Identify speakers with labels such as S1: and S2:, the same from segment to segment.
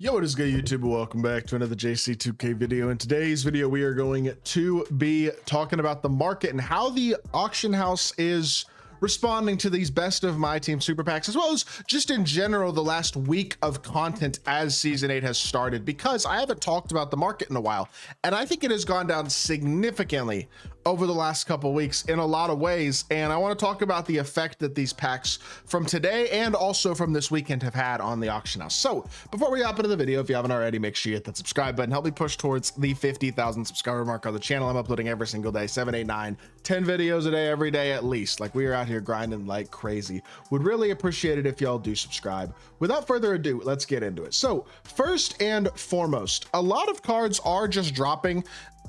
S1: Yo, what is good, YouTube? Welcome back to another JC2K video. In today's video, we are going to be talking about the market and how the auction house is responding to these best of my team super packs, as well as just in general the last week of content as season 8 has started, because I haven't talked about the market in a while and I think it has gone down significantly over the last couple weeks in a lot of ways, and I want to talk about the effect that these packs from today and also from this weekend have had on the auction house. So before we hop into the video, if you haven't already, make sure you hit that subscribe button. Help me push towards the 50,000 subscriber mark on the channel. I'm uploading every single day, 7, 8, 9, 10 videos a day, every day at least. Like, we are out here grinding like crazy. Would really appreciate it if y'all do subscribe. Without further ado, let's get into it. So first and foremost, a lot of cards are just dropping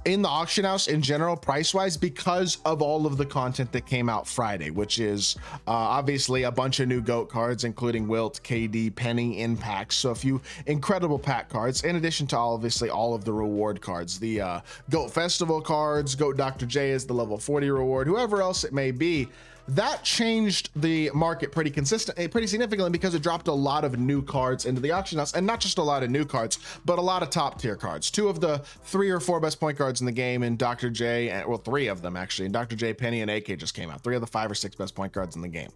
S1: in the auction house in general price wise because of all of the content that came out Friday, which is obviously a bunch of new GOAT cards, including Wilt, KD, Penny in packs. So a few incredible pack cards, in addition to obviously all of the reward cards, the GOAT Festival cards, GOAT Dr. J is the level 40 reward, whoever else it may be. That changed the market pretty significantly because it dropped a lot of new cards into the auction house, and not just a lot of new cards, but a lot of top tier cards. 2 of the 3 or 4 best point guards in the game in Dr. J, and well, 3 of them actually, in Dr. J, Penny, and AK just came out. 3 of the 5 or 6 best point guards in the game.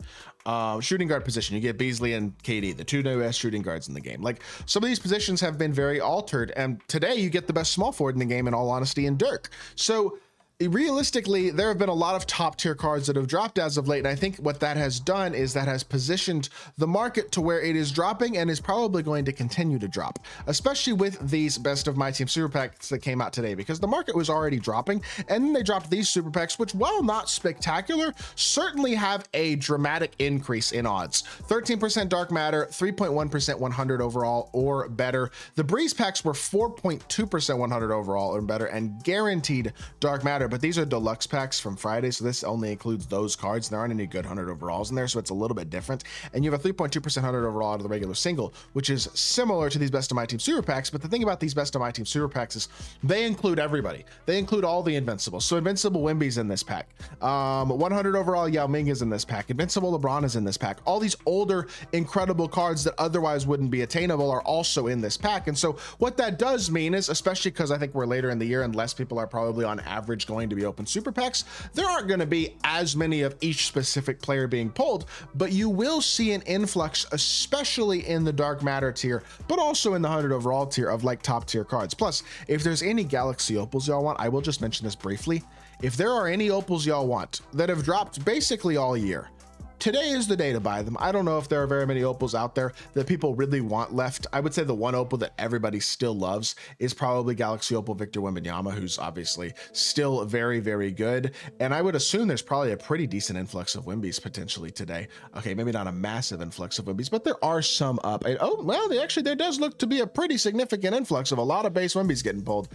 S1: Shooting guard position, you get Beasley and KD, the 2 newest shooting guards in the game. Like, some of these positions have been very altered, and today you get the best small forward in the game, in all honesty, in Dirk. So realistically, there have been a lot of top tier cards that have dropped as of late, and I think what that has done is that has positioned the market to where it is dropping and is probably going to continue to drop, especially with these best of my team super packs that came out today, because the market was already dropping, and then they dropped these super packs, which, while not spectacular, certainly have a dramatic increase in odds. 13% dark matter, 3.1% 100 overall or better. The breeze packs were 4.2% 100 overall or better and guaranteed dark matter, but these are deluxe packs from Friday, so this only includes those cards. There aren't any good 100 overalls in there, so it's a little bit different. And you have a 3.2% 100 overall out of the regular single, which is similar to these best of my team super packs. But the thing about these best of my team super packs is they include everybody. They include all the invincibles. So invincible Wemby's in this pack, 100 overall Yao Ming is in this pack, invincible LeBron is in this pack. All these older incredible cards that otherwise wouldn't be attainable are also in this pack. And so what that does mean is, especially because I think we're later in the year and less people are probably on average going to be open super packs, there aren't going to be as many of each specific player being pulled, but you will see an influx, especially in the dark matter tier, but also in the 100 overall tier of like top tier cards. Plus, if there's any Galaxy opals y'all want, I will just mention this briefly. If there are any opals y'all want that have dropped basically all year, today is the day to buy them. I don't know if there are very many opals out there that people really want left. I would say the one opal that everybody still loves is probably Galaxy Opal Victor Wembanyama, who's obviously still very, very good. And I would assume there's probably a pretty decent influx of Wembys potentially today. Okay, maybe not a massive influx of Wembys, but there are some up. And, oh, well, there does look to be a pretty significant influx of a lot of base Wembys getting pulled.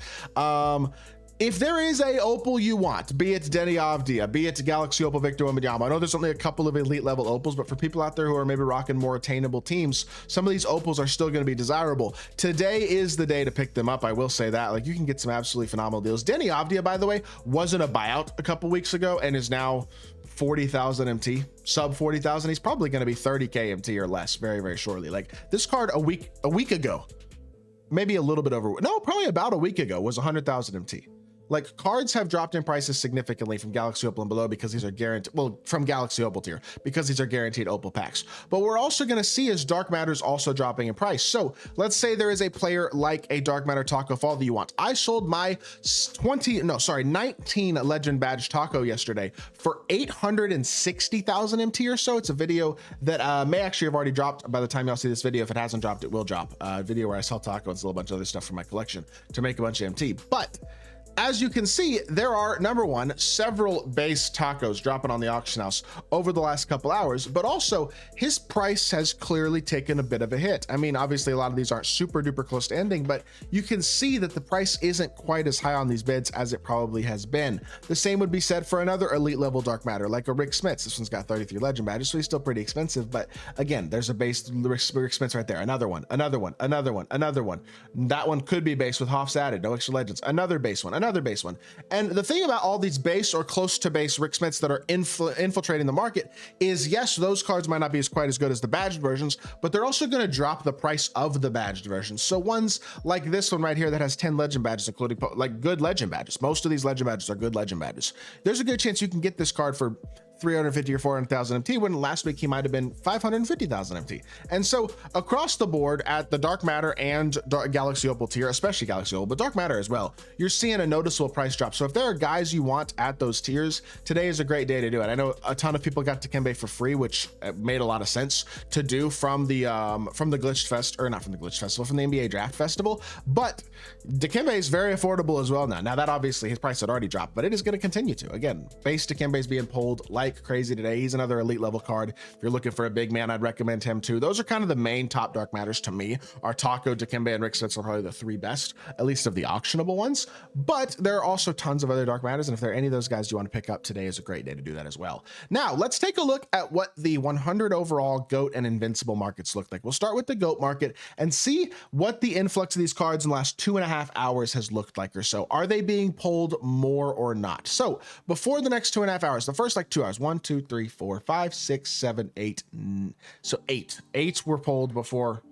S1: If there is a opal you want, be it Denny Avdia, be it Galaxy Opal Victor Wembanyama, I know there's only a couple of elite level opals, but for people out there who are maybe rocking more attainable teams, some of these opals are still going to be desirable. Today is the day to pick them up. I will say that. Like, you can get some absolutely phenomenal deals. Denny Avdia, by the way, wasn't a buyout a couple weeks ago and is now 40,000 MT, sub 40,000. He's probably going to be 30K MT or less very, very shortly. Like, this card a week ago, maybe a little bit over, no, probably about a week ago, was 100,000 MT. Like, cards have dropped in prices significantly from Galaxy Opal and below because these are guaranteed, well, from Galaxy Opal tier, because these are guaranteed opal packs. But we're also going to see is dark matters also dropping in price. So let's say there is a player like a dark matter Taco Fall that you want. I sold my 19 legend badge Taco yesterday for 860,000 MT or so. It's a video that may actually have already dropped by the time y'all see this video. If it hasn't dropped, it will drop. A video where I sell Taco and still a bunch of other stuff from my collection to make a bunch of MT. But as you can see, there are, number one, several base tacos dropping on the auction house over the last couple hours, but also his price has clearly taken a bit of a hit. I mean, obviously a lot of these aren't super duper close to ending, but you can see that the price isn't quite as high on these bids as it probably has been. The same would be said for another elite level dark matter, like a Rick Smits. This one's got 33 legend badges, so he's still pretty expensive, but again, there's a base Rick Smits right there. Another one. That one could be base with Hoffs added, no extra legends. Another base one, another another base one. And the thing about all these base or close to base Rick Smiths that are infiltrating the market is, yes, those cards might not be quite as good as the badged versions, but they're also going to drop the price of the badged versions. So ones like this one right here that has 10 legend badges, including like good legend badges. Most of these legend badges are good legend badges. There's a good chance you can get this card for 350 or 400,000 MT, when last week he might have been 550,000 MT. And so across the board at the Dark Matter and Galaxy Opal tier, especially Galaxy Opal, but Dark Matter as well, you're seeing a noticeable price drop. So if there are guys you want at those tiers, today is a great day to do it. I know a ton of people got Dikembe for free, which made a lot of sense to do from the Glitch Fest, or not from the Glitch Festival, from the NBA Draft Festival. But Dikembe is very affordable as well now. Now that obviously his price had already dropped, but it is going to continue to. Again, base Dikembe is being pulled like crazy today. He's another elite level card. If you're looking for a big man, I'd recommend him too. Those are kind of the main top Dark Matters to me. Are Taco, Dikembe, and Rick Smiths are probably the three best, at least of the auctionable ones. But there are also tons of other Dark Matters, and if there are any of those guys you want to pick up, today is a great day to do that as well. Now, let's take a look at what the 100 overall GOAT and Invincible markets look like. We'll start with the GOAT market and see what the influx of these cards in the last 2.5 hours has looked like or so. Are they being pulled more or not? So before the next 2.5 hours, the first like 2 hours, 1, 2, 3, 4, 5, 6, 7, 8. So eight were pulled before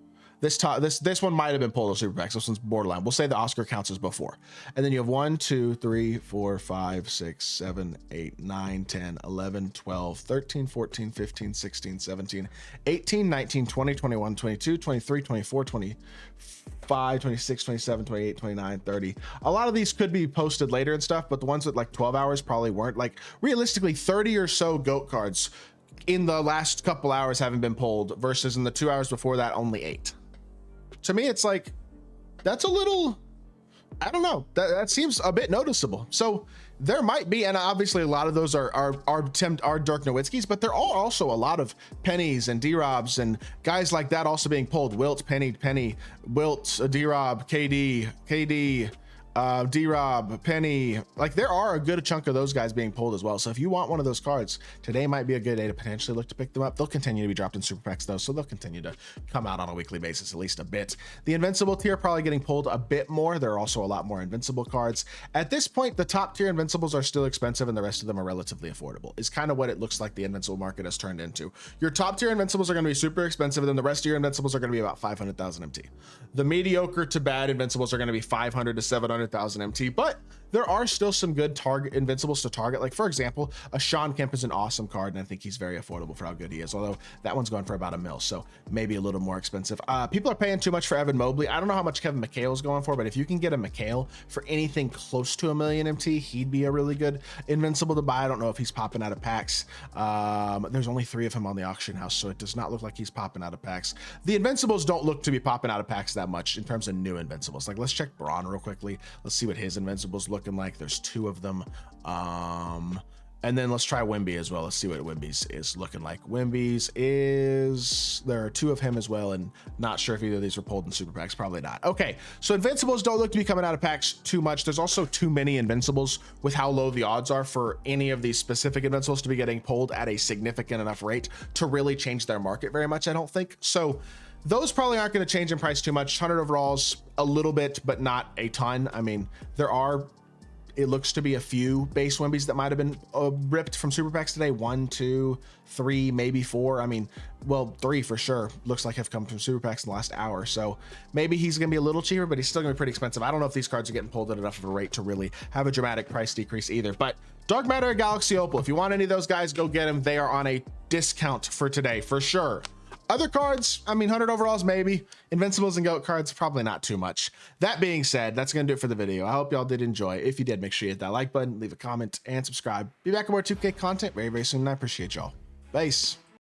S1: this one might have been pulled as super packs. This one's borderline. We'll say the Oscar counts as before. And then you have 1, 2, 3, 4, 5, 6, 7, 8, 9, 10, 11, 12, 13, 14, 15, 16, 17, 18, 19, 20, 21, 22, 23, 24, 25, 26, 27, 28, 29, 30. A lot of these could be posted later and stuff, but the ones with like 12 hours probably weren't. Like realistically, 30 or so GOAT cards in the last couple hours haven't been pulled, versus in the 2 hours before that, only 8. To me, it's like, that's a little, I don't know, that seems a bit noticeable. So there might be, and obviously a lot of those are Dirk Nowitzki's, but there are also a lot of Pennies and D-Robs and guys like that also being pulled. Wilt, Penny, Wilt, D-Rob, KD, D-Rob, Penny. Like there are a good chunk of those guys being pulled as well. So if you want one of those cards, today might be a good day to potentially look to pick them up. They'll continue to be dropped in super packs though, so they'll continue to come out on a weekly basis, at least a bit. The Invincible tier probably getting pulled a bit more. There are also a lot more Invincible cards. At this point, the top tier Invincibles are still expensive and the rest of them are relatively affordable. Is kind of what it looks like the Invincible market has turned into. Your top tier Invincibles are going to be super expensive, and then the rest of your Invincibles are going to be about 500,000 MT. The mediocre to bad Invincibles are going to be 500 to 700,000 MT, but there are still some good target Invincibles to target. Like for example, a Sean Kemp is an awesome card, and I think he's very affordable for how good he is, although that one's going for about $1 mil, so maybe a little more expensive. People are paying too much for Evan Mobley. I don't know how much Kevin McHale is going for, but if you can get a McHale for anything close to $1 million MT, he'd be a really good Invincible to buy. I don't know if he's popping out of packs. There's only 3 of him on the auction house, so it does not look like he's popping out of packs. The Invincibles don't look to be popping out of packs that much in terms of new Invincibles. Like let's check Braun real quickly. Let's see what his Invincibles looking like. There's 2 of them. And then let's try Wemby as well. Let's see what Wemby's is looking like. Wemby's is, there are 2 of him as well, and not sure if either of these were pulled in super packs. Probably not. Okay, so Invincibles don't look to be coming out of packs too much. There's also too many Invincibles with how low the odds are for any of these specific Invincibles to be getting pulled at a significant enough rate to really change their market very much, I don't think. So those probably aren't going to change in price too much. 100 overalls, a little bit, but not a ton. I mean, there are, it looks to be a few base Wembies that might have been ripped from super packs today. 1, 2, 3, maybe 4. I mean, well, 3 for sure looks like have come from super packs in the last hour. So maybe he's gonna be a little cheaper, but he's still gonna be pretty expensive. I don't know if these cards are getting pulled at enough of a rate to really have a dramatic price decrease either. But Dark Matter, Galaxy Opal, if you want any of those guys, go get them. They are on a discount for today for sure. Other cards, I mean, 100 overalls, maybe. Invincibles and GOAT cards, probably not too much. That being said, that's going to do it for the video. I hope y'all did enjoy. If you did, make sure you hit that like button, leave a comment, and subscribe. Be back with more 2K content very, very soon, and I appreciate y'all. Peace.